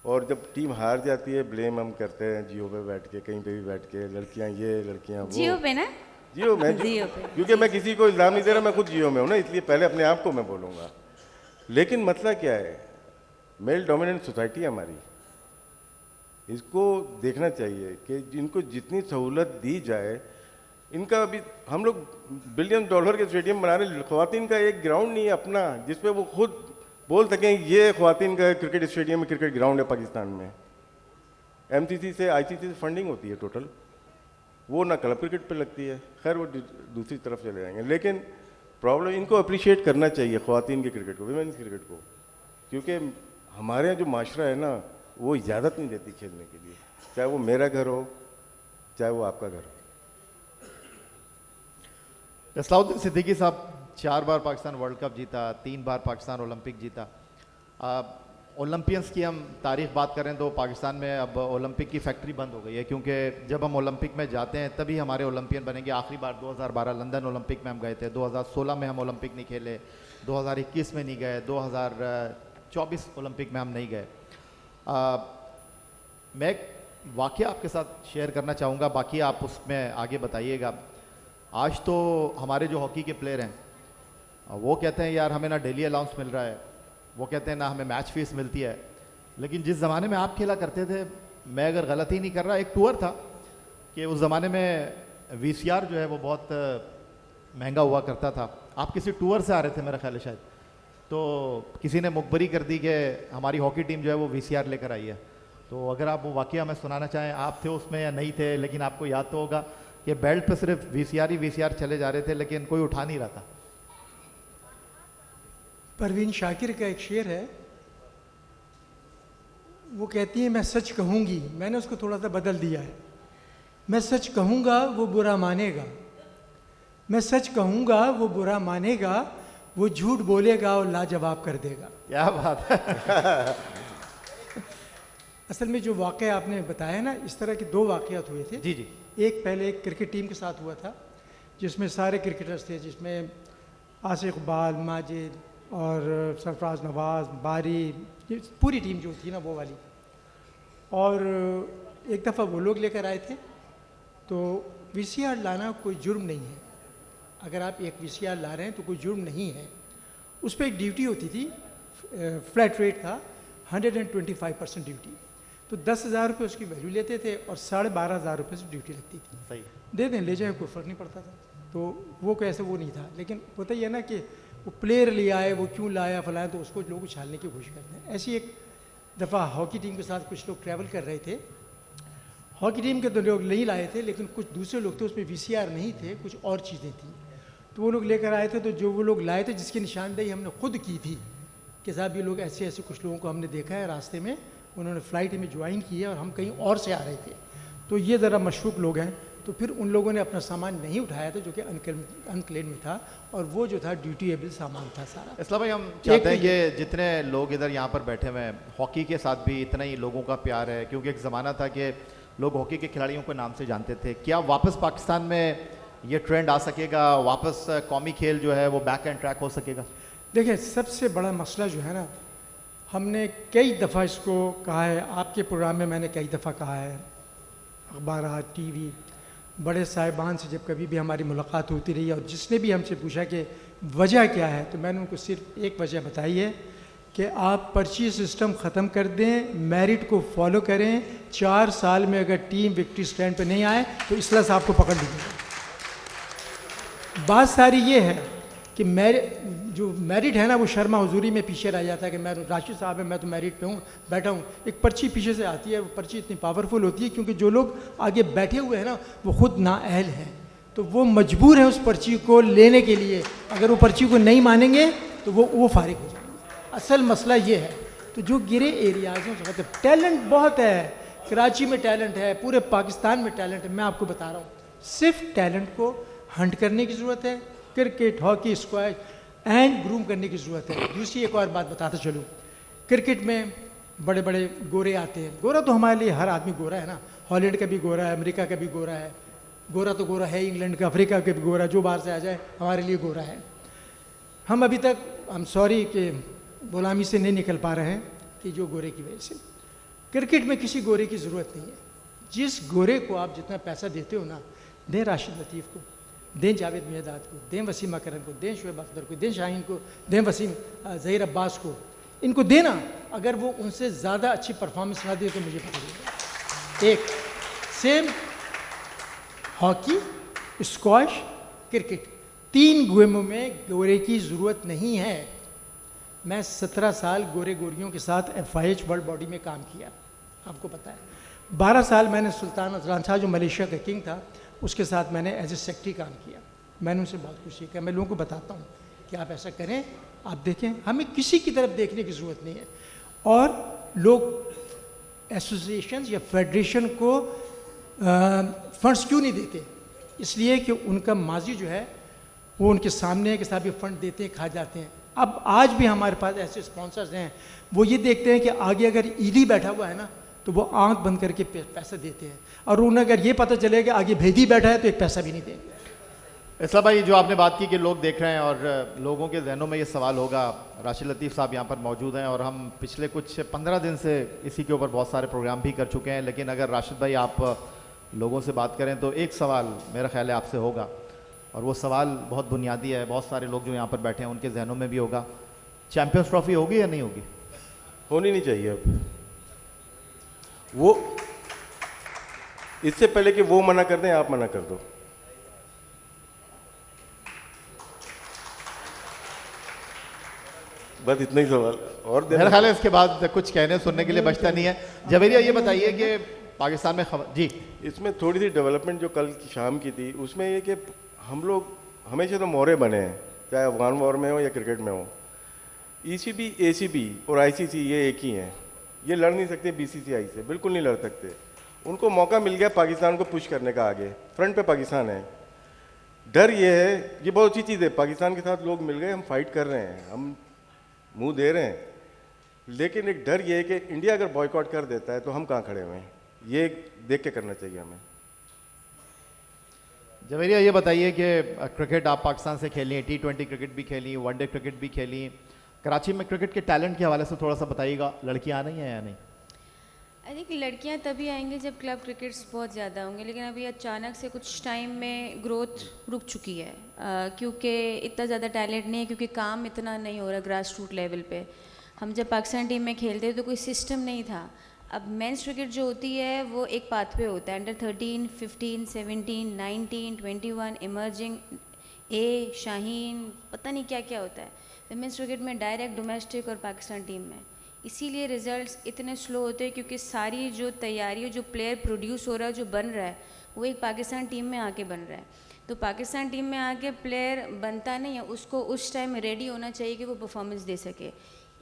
और जब टीम हार जाती है, ब्लेम हम करते हैं जियो पे बैठ के, कहीं पे भी बैठ के, लड़कियां ये लड़कियां वो। जियो पे ना? जियो में, क्योंकि मैं किसी को इल्ज़ाम नहीं दे रहा, मैं खुद जियो में हूँ ना, इसलिए पहले अपने आप को मैं बोलूँगा। लेकिन मसला क्या है, मेल डोमिनेंट सोसाइटी है हमारी, इसको देखना चाहिए कि जिनको जितनी सहूलत दी जाए। इनका अभी हम लोग $1 बिलियन के स्टेडियम बना रहे, ख़वातीन का एक ग्राउंड नहीं है अपना जिसपे वो खुद बोल सकें ये ख़वातीन का क्रिकेट स्टेडियम में क्रिकेट ग्राउंड है पाकिस्तान में। MCC से, ICC से फंडिंग होती है टोटल, वो ना क्लब क्रिकेट पे लगती है। खैर वो दूसरी तरफ चले जाएंगे, लेकिन प्रॉब्लम इनको अप्रिशिएट करना चाहिए ख़वातीन के क्रिकेट को, विमेंस क्रिकेट को, क्योंकि हमारे यहाँ जो माशरा है ना वो इजाज़त नहीं देती खेलने के लिए, चाहे वो मेरा घर हो चाहे वो आपका घर हो। असलाउद्दीन सिद्दीकी साहब 4 बार पाकिस्तान वर्ल्ड कप जीता, 3 बार पाकिस्तान ओलंपिक जीता। ओलंपियंस की हम तारीख बात करें तो पाकिस्तान में अब ओलंपिक की फैक्ट्री बंद हो गई है, क्योंकि जब हम ओलंपिक में जाते हैं तभी हमारे ओलंपियन बनेंगे। आखिरी बार 2012 लंदन ओलंपिक में हम गए थे, 2016 में हम ओलंपिक नहीं खेले, 2021 में नहीं गए, 2024 ओलंपिक में हम नहीं गए। मैं एक वाक़या आपके साथ शेयर करना चाहूँगा, बाकी आप उसमें आगे बताइएगा। आज तो हमारे जो हॉकी के प्लेयर हैं वो कहते हैं यार हमें ना डेली अलाउंस मिल रहा है, वो कहते हैं ना हमें मैच फीस मिलती है। लेकिन जिस ज़माने में आप खेला करते थे, मैं अगर गलती नहीं कर रहा, एक टूर था कि उस ज़माने में वीसीआर जो है वो बहुत महंगा हुआ करता था। आप किसी टूर से आ रहे थे मेरा ख्याल है शायद, तो किसी ने मुखबरी कर दी कि हमारी हॉकी टीम जो है वो वीसीआर लेकर आई है। तो अगर आप वो वाक़या हमें सुनाना चाहें, आप थे उसमें या नहीं थे, लेकिन आपको याद तो होगा कि बेल्ट पे सिर्फ वीसीआर ही वीसीआर चले जा रहे थे, लेकिन कोई उठा नहीं रहा था। परवीन शाकिर का एक शेर है, वो कहती है मैं सच कहूँगी, मैंने उसको थोड़ा सा बदल दिया है। मैं सच कहूँगा वो बुरा मानेगा, मैं सच कहूँगा वो बुरा मानेगा, वो झूठ बोलेगा और लाजवाब कर देगा। क्या बात है। असल में जो वाक़या आपने बताया ना, इस तरह के दो वाक़यात हुए थे। जी जी। एक पहले एक क्रिकेट टीम के साथ हुआ था जिसमें सारे क्रिकेटर्स थे, जिसमें आसिफ इकबाल, माजिद और सरफराज नवाज़, बारी, ये पूरी टीम जो थी ना वो वाली। और एक दफ़ा वो लोग लेकर आए थे। तो वीसीआर लाना कोई जुर्म नहीं है, अगर आप एक वीसीआर ला रहे हैं तो कोई जुर्म नहीं है। उस पर एक ड्यूटी होती थी, फ्लैट रेट था 125% ड्यूटी, तो 10,000 रुपये उसकी वैल्यू लेते थे और 12,500 रुपये से ड्यूटी लगती थी। सही दे दें ले जाए, कोई फ़र्क नहीं पड़ता था। तो वो कैसे वो नहीं था, लेकिन होता ही है ना कि वो प्लेयर ले आए, वो क्यों लाया फलाया, तो उसको लोग उछालने की कोशिश करते हैं। ऐसी एक दफ़ा हॉकी टीम के साथ कुछ लोग ट्रैवल कर रहे थे। हॉकी टीम के तो लोग नहीं लाए थे, लेकिन कुछ दूसरे लोग थे, उसमें वीसीआर नहीं थे, कुछ और चीज़ें थी, तो वो लोग लेकर आए थे। तो जो वो लोग लाए थे, जिसकी निशानदेही हमने खुद की थी कि साहब ये लोग ऐसे ऐसे कुछ लोगों को हमने देखा है रास्ते में, उन्होंने फ़्लाइट में ज्वाइन की है और हम कहीं और से आ रहे थे, तो ये ज़रा मशकूक लोग हैं। तो फिर उन लोगों ने अपना सामान नहीं उठाया था जो कि अनक्लेम में था, और वो जो था ड्यूटीएबल सामान था सारा। इस्लाम भाई, हम चाहते हैं कि जितने लोग इधर यहाँ पर बैठे हुए हैं, हॉकी के साथ भी इतना ही लोगों का प्यार है, क्योंकि एक ज़माना था कि लोग हॉकी के खिलाड़ियों को नाम से जानते थे। क्या वापस पाकिस्तान में ये ट्रेंड आ सकेगा, वापस कौमी खेल जो है वो बैक एंड ट्रैक हो सकेगा? देखिए, सबसे बड़ा मसला जो है ना, हमने कई दफ़ा इसको कहा है, आपके प्रोग्राम में मैंने कई दफ़ा कहा है, अखबार, टीवी, बड़े साहिबान से जब कभी भी हमारी मुलाकात होती रही, और जिसने भी हमसे पूछा कि वजह क्या है, तो मैंने उनको सिर्फ एक वजह बताई है कि आप पर्ची सिस्टम ख़त्म कर दें, मेरिट को फॉलो करें। 4 साल में अगर टीम विक्ट्री स्टैंड पे नहीं आए तो इसलिए साहब को पकड़ लीजिए। बात सारी ये है कि जो मेरिट है ना, वो शर्मा हुजूरी में पीछे रह जाता है कि मैं राशिद साहब है, मैं तो मेरिट पे हूँ, बैठा हूँ। एक पर्ची पीछे से आती है, वो पर्ची इतनी पावरफुल होती है क्योंकि जो लोग आगे बैठे हुए हैं ना, वो खुद नाअहल हैं, तो वो मजबूर है उस पर्ची को लेने के लिए। अगर वो पर्ची को नहीं मानेंगे तो वो फारिग हो जाएंगे। असल मसला ये है। तो जो गिरे एरियाज हैं, मतलब टैलेंट बहुत है, कराची में टैलेंट है, पूरे पाकिस्तान में टैलेंट है। मैं आपको बता रहा हूँ, सिर्फ टैलेंट को हंट करने की ज़रूरत है। Cricket, hockey, squash and groom करने की ज़रूरत है। दूसरी एक और बात बताता चलूँ, क्रिकेट में बड़े बड़े गोरे आते हैं। गोरा तो हमारे लिए हर आदमी गोरा है ना, हॉलैंड का भी गोरा है, अमेरिका का भी गोरा है, गोरा तो गोरा है, इंग्लैंड का, अफ्रीका का भी गोरा, जो बाहर से आ जाए हमारे लिए गोरा है। हम अभी तक, आई एम सॉरी कि गुलामी से नहीं निकल पा रहे हैं कि जो गोरे की वजह से। क्रिकेट में किसी गोरे की ज़रूरत नहीं है। जिस गोरे को आप जितना पैसा देते हो ना, दें राशिद लतीफ़ को, दें जावेद मियादाद को, दें वसीम अकरम को, दें शुएब अख्तर को, दें शाहीन को, दें वसीम ज़हीर अब्बास को, इनको देना। अगर वो उनसे ज़्यादा अच्छी परफॉर्मेंस ना दे तो मुझे पता नहीं। एक सेम हॉकी, स्क्वैश, क्रिकेट, 3 गेमों में गोरे की ज़रूरत नहीं है। मैं 17 साल गोरे गोरियों के साथ FIH वर्ल्ड बॉडी में काम किया, आपको पता है। 12 साल मैंने सुल्तान अजलान शाह जो मलेशिया का किंग था, उसके साथ मैंने एज ए सेक्रेटरी काम किया। मैंने उनसे बहुत कुछ सीखा। मैं लोगों को बताता हूँ कि आप ऐसा करें, आप देखें, हमें किसी की तरफ देखने की ज़रूरत नहीं है। और लोग एसोसिएशन या फेडरेशन को फंड्स क्यों नहीं देते? इसलिए कि उनका माजी जो है वो उनके सामने है कि साहब ये फ़ंड देते हैं, खा जाते हैं। अब आज भी हमारे पास ऐसे स्पॉन्सर्स हैं, वो ये देखते हैं कि आगे अगर ईदी बैठा हुआ है ना तो वो आंख बंद करके पैसा देते हैं, और उन्हें अगर ये पता चले कि आगे भेदी बैठा है तो एक पैसा भी नहीं देंगे। इस्लाम भाई, जो आपने बात की कि लोग देख रहे हैं और लोगों के जहनों में ये सवाल होगा, राशिद लतीफ़ साहब यहाँ पर मौजूद हैं और हम पिछले कुछ 15 दिन से इसी के ऊपर बहुत सारे प्रोग्राम भी कर चुके हैं, लेकिन अगर राशिद भाई आप लोगों से बात करें तो एक सवाल मेरा ख्याल है आपसे होगा, और वो सवाल बहुत बुनियादी है, बहुत सारे लोग जो यहाँ पर बैठे हैं उनके जहनों में भी होगा, चैम्पियंस ट्रॉफी होगी या नहीं होगी? होनी नहीं चाहिए। अब वो इससे पहले कि वो मना कर दें, आप मना कर दो। बस इतना ही सवाल, और मेरा ख्याल है इसके बाद कुछ कहने सुनने के लिए बचता नहीं है। जवेरिया, ये बताइए कि पाकिस्तान में जी, इसमें थोड़ी सी डेवलपमेंट जो कल की शाम की थी उसमें ये कि हम लोग हमेशा तो मोहरे बने हैं, चाहे अफगान वॉर में हो या क्रिकेट में हो। ECB, ACB और ICC ये एक ही हैं, ये लड़ नहीं सकते BCCI से, बिल्कुल नहीं लड़ सकते। उनको मौका मिल गया पाकिस्तान को पुश करने का, आगे फ्रंट पे पाकिस्तान है। डर ये है, ये बहुत अच्छी चीज़ है, पाकिस्तान के साथ लोग मिल गए, हम फाइट कर रहे हैं, हम मुंह दे रहे हैं, लेकिन एक डर ये है कि इंडिया अगर बॉयकॉट कर देता है तो हम कहाँ खड़े हुए हैं, ये देख के करना चाहिए हमें। जवेरिया, ये बताइए कि क्रिकेट आप पाकिस्तान से खेली हैं, T20 क्रिकेट भी खेली, वनडे क्रिकेट भी खेली, कराची में क्रिकेट के टैलेंट के हवाले से थोड़ा सा बताइएगा, लड़कियाँ आ रही हैं या नहीं? आई थिंक लड़कियां तभी आएंगी जब क्लब क्रिकेट्स बहुत ज़्यादा होंगे, लेकिन अभी अचानक से कुछ टाइम में ग्रोथ रुक चुकी है, क्योंकि इतना ज़्यादा टैलेंट नहीं है, क्योंकि काम इतना नहीं हो रहा ग्रास रूट लेवल पे। हम जब पाकिस्तान टीम में खेलते तो कोई सिस्टम नहीं था। अब मेंस क्रिकेट जो होती है वो एक पाथवे होता है, अंडर 13, 15, 17, 19, 21, इमर्जिंग, ए, शाहीन, पता नहीं क्या क्या होता है। विमेंस क्रिकेट में डायरेक्ट डोमेस्टिक और पाकिस्तान टीम में, इसीलिए रिजल्ट्स इतने स्लो होते हैं, क्योंकि सारी जो तैयारी, जो प्लेयर प्रोड्यूस हो रहा है, जो बन रहा है, वो एक पाकिस्तान टीम में आके बन रहा है। तो पाकिस्तान टीम में आके प्लेयर बनता नहीं है, उसको उस टाइम रेडी होना चाहिए कि वो परफॉर्मेंस दे सके,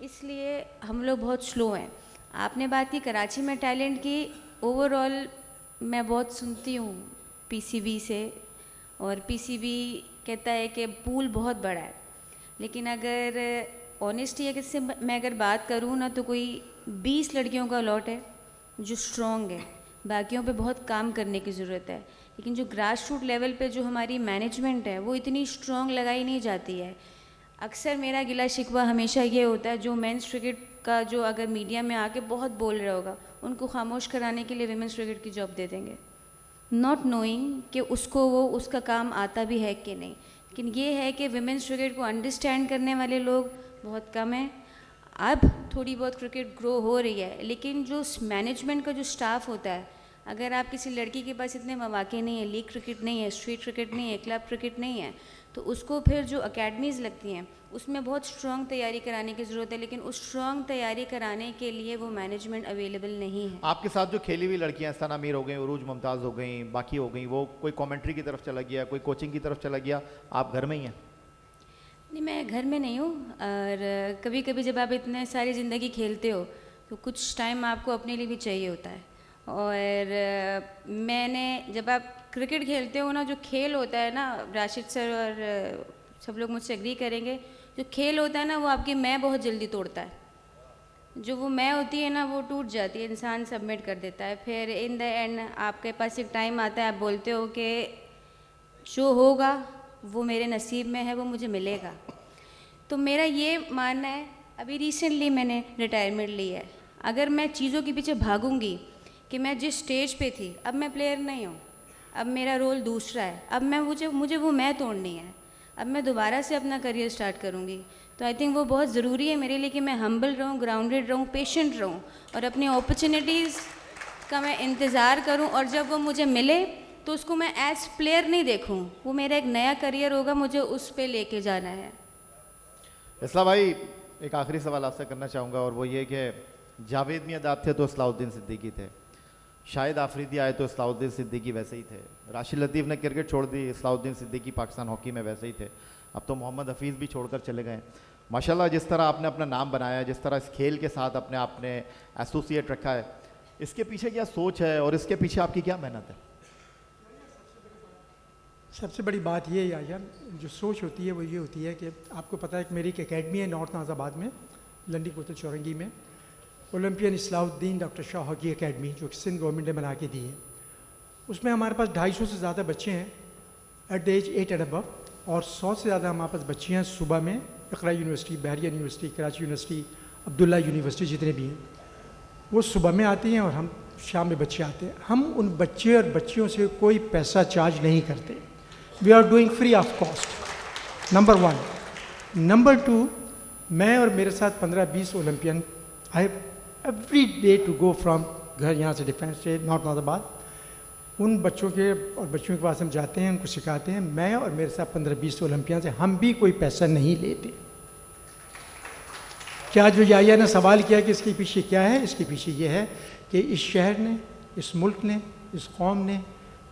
इसलिए हम लोग बहुत स्लो हैं। आपने बात की कराची में टैलेंट की, ओवरऑल मैं बहुत सुनती हूँ PCB से, और PCB कहता है कि पूल बहुत बड़ा है, लेकिन अगर ऑनेस्टी है कि से मैं अगर बात करूँ ना तो कोई 20 लड़कियों का लॉट है जो स्ट्रॉन्ग है, बाकियों पे बहुत काम करने की ज़रूरत है। लेकिन जो ग्रास रूट लेवल पे जो हमारी मैनेजमेंट है वो इतनी स्ट्रॉन्ग लगाई नहीं जाती है। अक्सर मेरा गिला शिकवा हमेशा ये होता है, जो मेंस क्रिकेट का जो अगर मीडिया में आके बहुत बोल रहा होगा, उनको खामोश कराने के लिए विमेंस क्रिकेट की जॉब दे देंगे, नॉट नोइंग कि उसको वो उसका काम आता भी है कि नहीं। लेकिन ये है कि विमेंस क्रिकेट को अंडरस्टैंड करने वाले लोग बहुत कम हैं। अब थोड़ी बहुत क्रिकेट ग्रो हो रही है, लेकिन जो मैनेजमेंट का जो स्टाफ होता है, अगर आप किसी लड़की के पास इतने मौके नहीं है, लीग क्रिकेट नहीं है, स्ट्रीट क्रिकेट नहीं है, क्लब क्रिकेट नहीं है, तो उसको फिर जो अकेडमीज़ लगती हैं उसमें बहुत स्ट्रॉन्ग तैयारी कराने की ज़रूरत है, लेकिन उस स्ट्रॉन्ग तैयारी कराने के लिए वो मैनेजमेंट अवेलेबल नहीं है। आपके साथ जो खेली हुई लड़कियां, सना मीर हो गई, उरूज मुमताज़ हो गई, बाकी हो गई, वो कोई कमेंट्री की तरफ चला गया, कोई कोचिंग की तरफ चला गया, आप घर में ही हैं? नहीं, मैं घर में नहीं हूँ, और कभी कभी जब आप इतने सारी ज़िंदगी खेलते हो तो कुछ टाइम आपको अपने लिए भी चाहिए होता है। और मैंने जब आप क्रिकेट खेलते हो ना, जो खेल होता है ना, राशिद सर और सब लोग मुझसे एग्री करेंगे, जो खेल होता है ना वो आपकी मैं बहुत जल्दी तोड़ता है। जो वो मैं होती है ना वो टूट जाती है, इंसान सबमिट कर देता है, फिर इन द एंड आपके पास एक टाइम आता है, आप बोलते हो कि जो होगा वो मेरे नसीब में है, वो मुझे मिलेगा। तो मेरा ये मानना है, अभी रिसेंटली मैंने रिटायरमेंट ली है, अगर मैं चीज़ों के पीछे भागूंगी कि मैं जिस स्टेज पे थी, अब मैं प्लेयर नहीं हूँ, अब मेरा रोल दूसरा है, अब मैं मुझे वो मैं तोड़नी है, अब मैं दोबारा से अपना करियर स्टार्ट करूँगी। तो आई थिंक वो बहुत ज़रूरी है मेरे लिए कि मैं हम्बल रहूँ, ग्राउंडेड रहूँ, पेशेंट रहूँ, और अपनी अपॉर्चुनिटीज़ का मैं इंतज़ार करूँ, और जब वो मुझे मिले तो उसको मैं एज प्लेयर नहीं देखूँ, वो मेरा एक नया करियर होगा, मुझे उस पर लेके जाना है। इस्लाम भाई, एक आखिरी सवाल आपसे करना चाहूँगा, और वो ये कि जावेद मियाँदाद थे तो इस्लाउद्दीन सिद्दीकी थे, शाहिद आफरीदी आए तो इस्लाउद्दीन सिद्दीकी वैसे ही थे, राशिद लतीफ़ ने क्रिकेट छोड़ दी, इस्लाउद्दीन सिद्दीकी पाकिस्तान हॉकी में वैसे ही थे, अब तो मोहम्मद हफीज़ भी छोड़कर चले गए। माशाल्लाह, जिस तरह आपने अपना नाम बनाया, जिस तरह इस खेल के साथ अपने आपने एसोसिएट रखा है, इसके पीछे क्या सोच है और इसके पीछे आपकी क्या मेहनत है? सबसे बड़ी बात ये है यार, जो सोच होती है वो ये होती है कि आपको पता है कि मेरी एक एकेडमी है नॉर्थ नाज़ाबाद में, लंडी कोतल चौरंगी में, Olympian Islahuddin doctor Shah hockey academy, जो कि सिंध गवर्नमेंट ने बना के दी है। उसमें हमारे पास 250 से ज़्यादा बच्चे हैं at the age 8 and above, और 100 से ज़्यादा हमारे पास बच्चे हैं सुबह में, Iqra university, Bahria university, Karachi university, Abdullah university, जितने भी हैं वो सुबह में आती हैं और हम शाम में बच्चे आते हैं। हम उन बच्चे और बच्चियों से कोई पैसा चार्ज नहीं करते। We are doing free of cost, number 1। Number 2, मैं और मेरे साथ 15-20 Olympian, I have every day to go from घर यहाँ से डिफेंस से नॉर्थ नाज़ाबाद, उन बच्चों के और बच्चियों के पास हम जाते हैं, उनको सिखाते हैं। मैं और मेरे साथ 15-20 ओलंपियन से हम भी कोई पैसा नहीं लेते। क्या जो याया ने सवाल किया कि इसके पीछे क्या है, इसके पीछे ये है कि इस शहर ने, इस मुल्क ने, इस कौम ने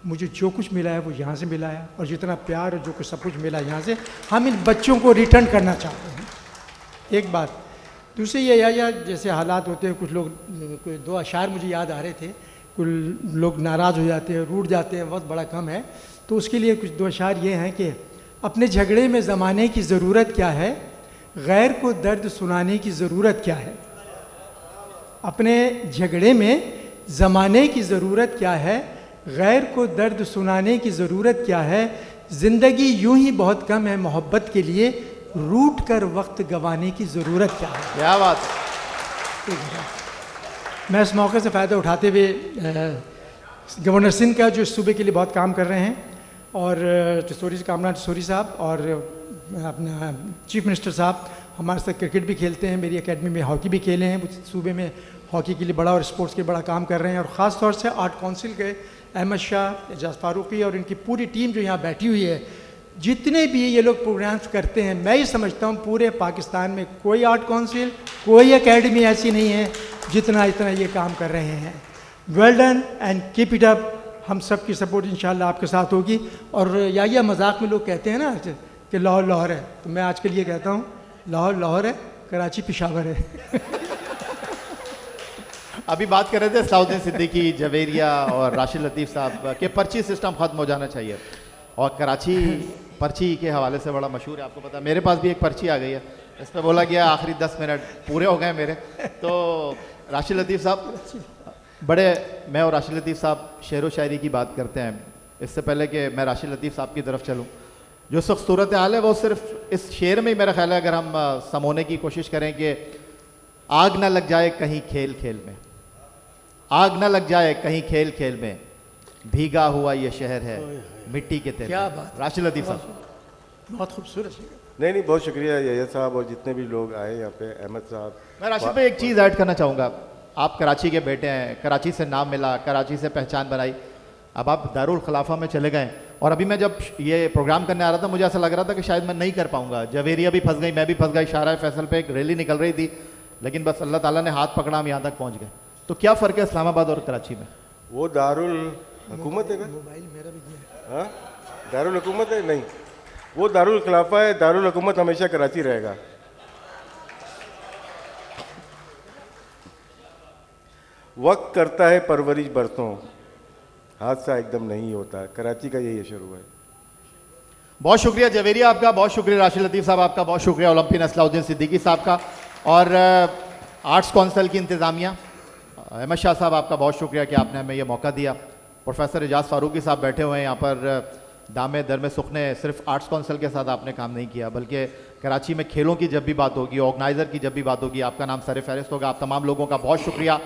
मुझे जो कुछ मिला है वो यहाँ से मिला है, और जितना प्यार और जो कुछ सब कुछ मिला यहाँ से, हम इन बच्चों को रिटर्न करना चाहते हैं। एक बात। दूसरी ये या जैसे हालात होते हैं, कुछ लोग, कोई 2 अशार मुझे याद आ रहे थे, कुछ लोग नाराज़ हो जाते हैं, रूठ जाते हैं, वक्त बड़ा कम है, तो उसके लिए कुछ 2 अशार ये हैं कि अपने झगड़े में ज़माने की ज़रूरत क्या है, गैर को दर्द सुनाने की ज़रूरत क्या है। अपने झगड़े में ज़माने की ज़रूरत क्या है, गैर को दर्द सुनाने की ज़रूरत क्या है, ज़िंदगी यूं ही बहुत कम है, मोहब्बत के लिए रूठ कर वक्त गंवाने की ज़रूरत क्या है। क्या बात। मैं इस मौके से फ़ायदा उठाते हुए गवर्नर सिंध का, जो इस सूबे के लिए बहुत काम कर रहे हैं, और टिसोरी कामरान टिसोरी साहब, और अपना चीफ मिनिस्टर साहब हमारे साथ क्रिकेट भी खेलते हैं, मेरी एकेडमी में हॉकी भी खेले हैं, सूबे में हॉकी के लिए बड़ा और स्पोर्ट्स के लिए बड़ा काम कर रहे हैं। और ख़ास तौर से आर्ट काउंसिल के अहमद शाह, एजाज फारूकी और इनकी पूरी टीम जो यहाँ बैठी हुई है, जितने भी ये लोग प्रोग्राम्स करते हैं, मैं ये समझता हूँ पूरे पाकिस्तान में कोई आर्ट काउंसिल, कोई एकेडमी ऐसी नहीं है जितना ये काम कर रहे हैं। Well done and keep it up. हम सब की सपोर्ट इंशाल्लाह आपके साथ होगी। और या मजाक में लोग कहते हैं ना कि लाहौर लाहौर है, तो मैं आज के लिए कहता हूँ लाहौर लाहौर है, कराची पेशावर है। अभी बात कर रहे थे सलाउद्दीन सिद्दीकी, जवेरिया और राशिद लतीफ़ साहब के पर्ची सिस्टम ख़त्म हो जाना चाहिए, और कराची पर्ची के हवाले से बड़ा मशहूर है, आपको पता है। मेरे पास भी एक पर्ची आ गई है, इस पर बोला गया आखिरी 10 मिनट पूरे हो गए मेरे। तो राशिद लतीफ़ साहब, मैं और राशिद लतीफ़ साहब शेर व शायरी की बात करते हैं। इससे पहले कि मैं राशिद लतीफ़ साहब की तरफ चलूँ, जो सख्त सूरत हाल है वो सिर्फ इस शेर में ही मेरा ख्याल है, अगर हम समोने की कोशिश करें कि आग ना लग जाए कहीं खेल खेल में, आग ना लग जाए कहीं खेल खेल में, भीगा हुआ ये शहर है मिट्टी के तेल। क्या बात। राशिद लतीफ़ साहब, बहुत खूबसूरत है। नहीं, बहुत शुक्रिया यैया साहब और जितने भी लोग आए यहाँ पे, अहमद साहब। मैं राशिद पे एक चीज़ ऐड करना चाहूँगा। आप कराची के बेटे हैं, कराची से नाम मिला, कराची से पहचान बनाई, अब आप दारुल खिलाफा में चले गए। और अभी मैं जब ये प्रोग्राम करने आ रहा था, मुझे ऐसा लग रहा था कि शायद मैं नहीं कर पाऊंगा। जवेरिया भी फंस गई, मैं भी फंस गई। शाहरा फैसल पे एक रैली निकल रही थी, लेकिन बस अल्लाह ताला ने हाथ पकड़ा, हम यहाँ तक पहुँच गए। तो क्या फ़र्क है इस्लामाबाद और कराची में? वो दारुल हुकूमत है ना? मोबाइल मेरा भी दिया। हाँ, दारुल हुकूमत है नहीं, वो दारुल खिलाफा है। दारुल हुकूमत हमेशा कराची रहेगा। वक्त करता है परवरिश बरसों, हादसा एकदम नहीं होता। कराची का यही शुरू है। बहुत शुक्रिया जवेरिया आपका, बहुत शुक्रिया राशिद लतीफ़ साहब आपका, बहुत शुक्रिया ओलंपियन सलाउद्दीन सिद्दीकी साहब का, और आर्ट्स काउंसिल की इंतज़ामिया अहमद शाह साहब आपका बहुत शुक्रिया कि आपने हमें यह मौका दिया। प्रोफेसर एजाज फारूकी साहब बैठे हुए हैं यहाँ पर, दामे दर में सुखने। सिर्फ आर्ट्स काउंसिल के साथ आपने काम नहीं किया, बल्कि कराची में खेलों की जब भी बात होगी, ऑर्गेनाइज़र की जब भी बात होगी, आपका नाम सर फहरिस्त होगा। आप तमाम लोगों का बहुत शुक्रिया।